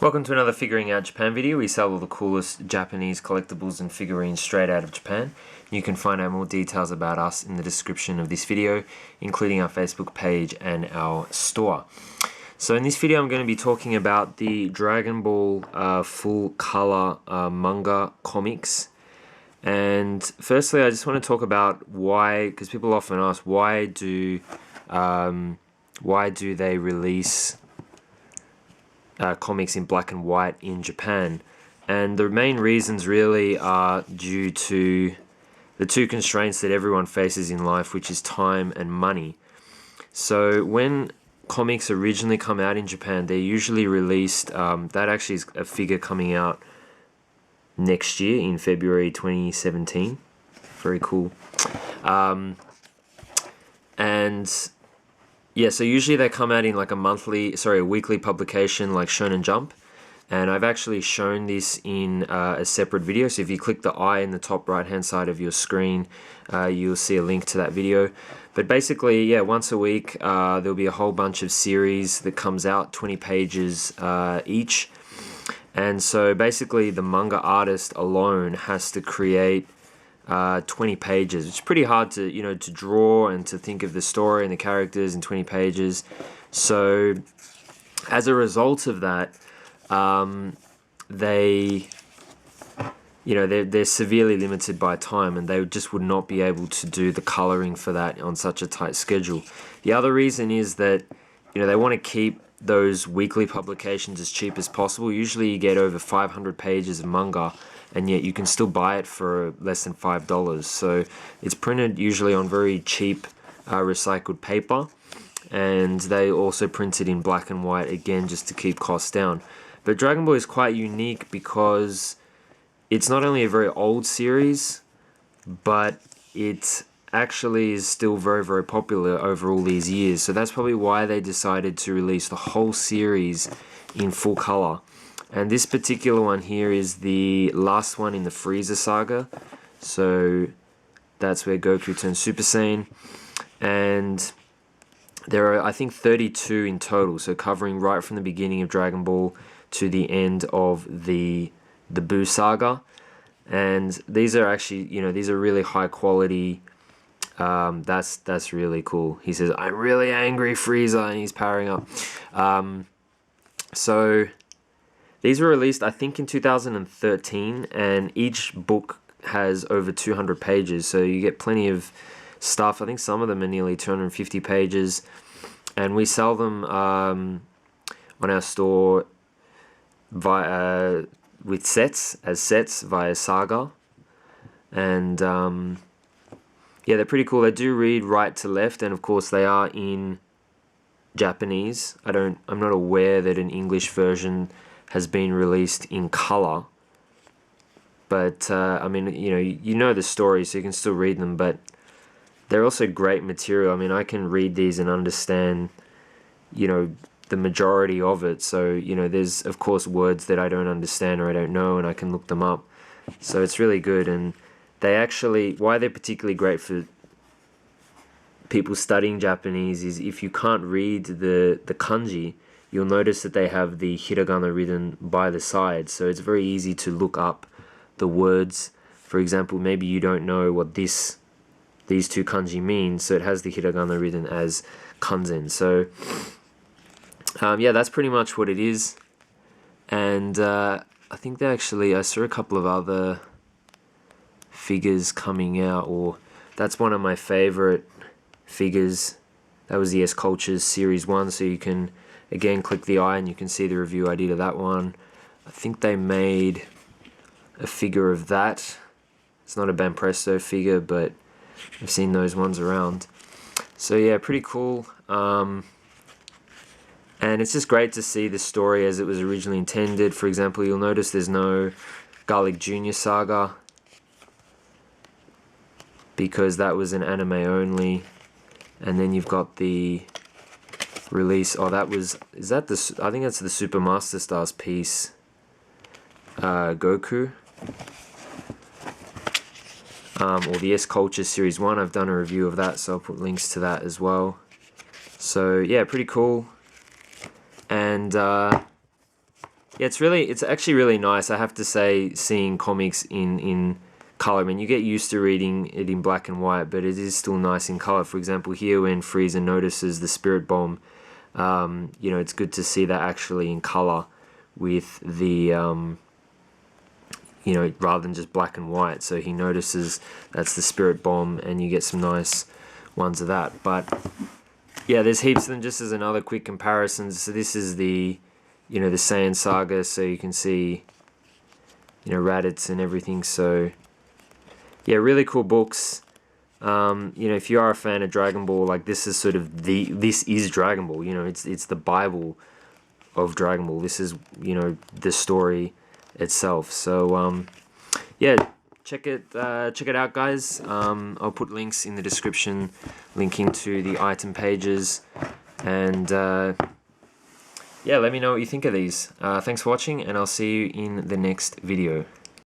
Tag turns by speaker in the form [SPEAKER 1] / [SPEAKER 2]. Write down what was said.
[SPEAKER 1] Welcome to another Figuring Out Japan video. We sell all the coolest Japanese collectibles and figurines straight out of Japan. You can find out more details about us in the description of this video, including our Facebook page and our store. So in this video I'm going to be talking about the Dragon Ball full color manga comics. And firstly I just want to talk about why, because people often ask why do they release comics in black and white in Japan, and the main reasons really are due to the two constraints that everyone faces in life, which is time and money. So when comics originally come out in Japan, they're usually released, that actually is a figure coming out next year in February 2017, very cool. And yeah, so usually they come out in like a weekly publication like Shonen Jump, and I've actually shown this in a separate video. So if you click the eye in the top right hand side of your screen, you'll see a link to that video. But basically, yeah, once a week there'll be a whole bunch of series that comes out, 20 pages each. And so basically the manga artist alone has to create 20 pages. It's pretty hard to to draw and to think of the story and the characters in 20 pages. So as a result of that, they're severely limited by time, and they just would not be able to do the coloring for that on such a tight schedule. The other reason is that they want to keep those weekly publications as cheap as possible. Usually you get over 500 pages of manga, and yet you can still buy it for less than $5. So it's printed usually on very cheap recycled paper, and they also print it in black and white, again just to keep costs down. But Dragon Ball is quite unique because it's not only a very old series, but it actually is still very, very popular over all these years. So that's probably why they decided to release the whole series in full color. And this particular one here is the last one in the Frieza saga. So that's where Goku turns Super Saiyan. And there are, I think, 32 in total. So covering right from the beginning of Dragon Ball to the end of the Buu saga. And these are actually, these are really high quality. That's really cool. He says, "I'm really angry, Frieza," and he's powering up. So these were released, I think, in 2013, and each book has over 200 pages, so you get plenty of stuff. I think some of them are nearly 250 pages, and we sell them on our store via with sets via Saga, and yeah, they're pretty cool. They do read right to left, and of course they are in Japanese. I'm not aware that an English version has been released in color, but I mean, you know the story, so you can still read them. But they're also great material. I mean, I can read these and understand, the majority of it. So there's of course words that I don't understand or I don't know, and I can look them up. So it's really good. And they actually, why they're particularly great for people studying Japanese is if you can't read the kanji, you'll notice that they have the hiragana written by the side, so it's very easy to look up the words. For example, maybe you don't know what these two kanji mean, so it has the hiragana written as kanzen. So yeah, that's pretty much what it is. And I think I saw a couple of other figures coming out, or that's one of my favorite figures. That was the S Cultures Series 1, so you can again click the eye and you can see the review I did of that one. I think they made a figure of that. It's not a Banpresto figure, but I've seen those ones around. So yeah, pretty cool. And it's just great to see the story as it was originally intended. For example, you'll notice there's no Garlic Jr. saga, because that was an anime only. And then you've got the release, I think that's the Super Master Stars piece, Goku, or the S Culture Series 1. I've done a review of that, so I'll put links to that as well. So yeah, pretty cool. And Yeah, it's actually really nice. I have to say, seeing comics in color. I mean, you get used to reading it in black and white, but it is still nice in color. For example, here when Frieza notices the spirit bomb, you know, it's good to see that actually in color with the, you know, rather than just black and white. So he notices that's the spirit bomb, and you get some nice ones of that. But yeah, there's heaps of them. Just as another quick comparison, so this is the, you know, the Saiyan Saga, so you can see, you know, Raditz and everything. So yeah, really cool books. You know, if you are a fan of Dragon Ball, like, this is sort of this is Dragon Ball. You know, it's the Bible of Dragon Ball. This is, you know, the story itself. So yeah, check it out, guys. I'll put links in the description, linking to the item pages, and yeah, let me know what you think of these. Thanks for watching, and I'll see you in the next video.